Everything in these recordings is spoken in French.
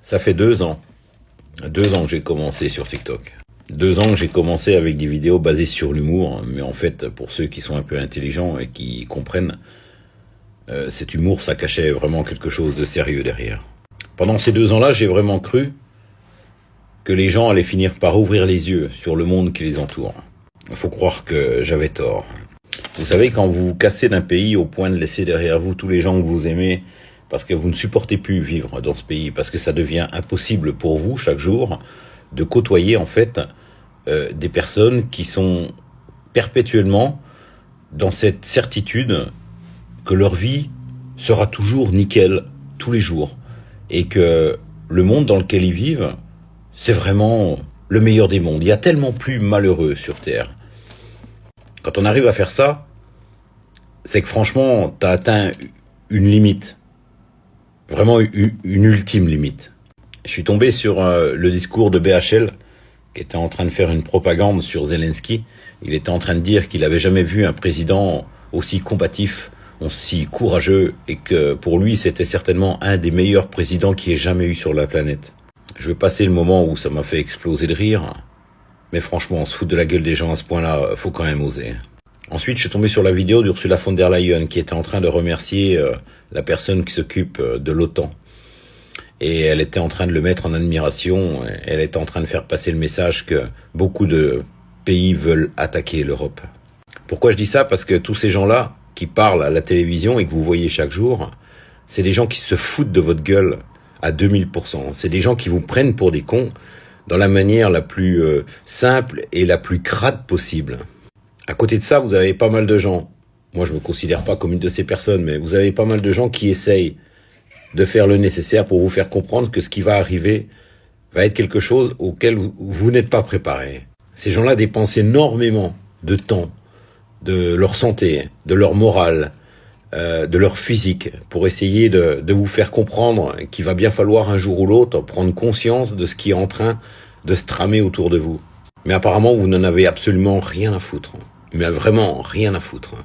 Ça fait 2 ans. 2 ans que j'ai commencé sur TikTok. 2 ans que j'ai commencé avec des vidéos basées sur l'humour, mais en fait, pour ceux qui sont un peu intelligents et qui comprennent, cet humour, ça cachait vraiment quelque chose de sérieux derrière. Pendant ces 2 ans-là, j'ai vraiment cru que les gens allaient finir par ouvrir les yeux sur le monde qui les entoure. Il faut croire que j'avais tort. Vous savez, quand vous vous cassez d'un pays au point de laisser derrière vous tous les gens que vous aimez, parce que vous ne supportez plus vivre dans ce pays, parce que ça devient impossible pour vous chaque jour de côtoyer en fait des personnes qui sont perpétuellement dans cette certitude que leur vie sera toujours nickel tous les jours et que le monde dans lequel ils vivent, c'est vraiment le meilleur des mondes. Il y a tellement plus malheureux sur Terre. Quand on arrive à faire ça, c'est que franchement, t'as atteint une limite. Vraiment une ultime limite. Je suis tombé sur le discours de BHL, qui était en train de faire une propagande sur Zelensky. Il était en train de dire qu'il n'avait jamais vu un président aussi combatif, aussi courageux, et que pour lui, c'était certainement un des meilleurs présidents qu'il ait jamais eu sur la planète. Je vais passer le moment où ça m'a fait exploser de rire, mais franchement, se foutre de la gueule des gens à ce point-là, faut quand même oser. Ensuite, je suis tombé sur la vidéo d'Ursula von der Leyen qui était en train de remercier la personne qui s'occupe de l'OTAN. Et elle était en train de le mettre en admiration. Elle était en train de faire passer le message que beaucoup de pays veulent attaquer l'Europe. Pourquoi je dis ça? Parce que tous ces gens-là qui parlent à la télévision et que vous voyez chaque jour, c'est des gens qui se foutent de votre gueule à 2000%. C'est des gens qui vous prennent pour des cons dans la manière la plus simple et la plus crade possible. À côté de ça, vous avez pas mal de gens, moi je me considère pas comme une de ces personnes, mais vous avez pas mal de gens qui essayent de faire le nécessaire pour vous faire comprendre que ce qui va arriver va être quelque chose auquel vous n'êtes pas préparé. Ces gens-là dépensent énormément de temps, de leur santé, de leur morale, de leur physique, pour essayer de vous faire comprendre qu'il va bien falloir un jour ou l'autre prendre conscience de ce qui est en train de se tramer autour de vous. Mais apparemment, vous n'en avez absolument rien à foutre. Mais vraiment rien à foutre.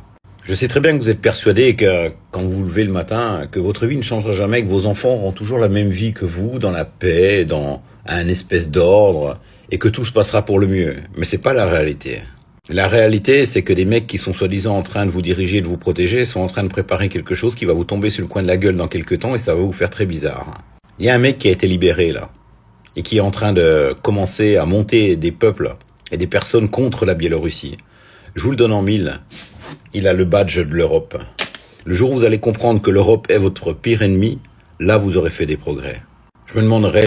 Je sais très bien que vous êtes persuadé que quand vous vous levez le matin, que votre vie ne changera jamais, que vos enfants auront toujours la même vie que vous, dans la paix, dans un espèce d'ordre, et que tout se passera pour le mieux. Mais c'est pas la réalité. La réalité, c'est que des mecs qui sont soi-disant en train de vous diriger et de vous protéger sont en train de préparer quelque chose qui va vous tomber sur le coin de la gueule dans quelques temps et ça va vous faire très bizarre. Il y a un mec qui a été libéré là, et qui est en train de commencer à monter des peuples et des personnes contre la Biélorussie. Je vous le donne en mille. Il a le badge de l'Europe. Le jour où vous allez comprendre que l'Europe est votre pire ennemi, là vous aurez fait des progrès. Je me demanderais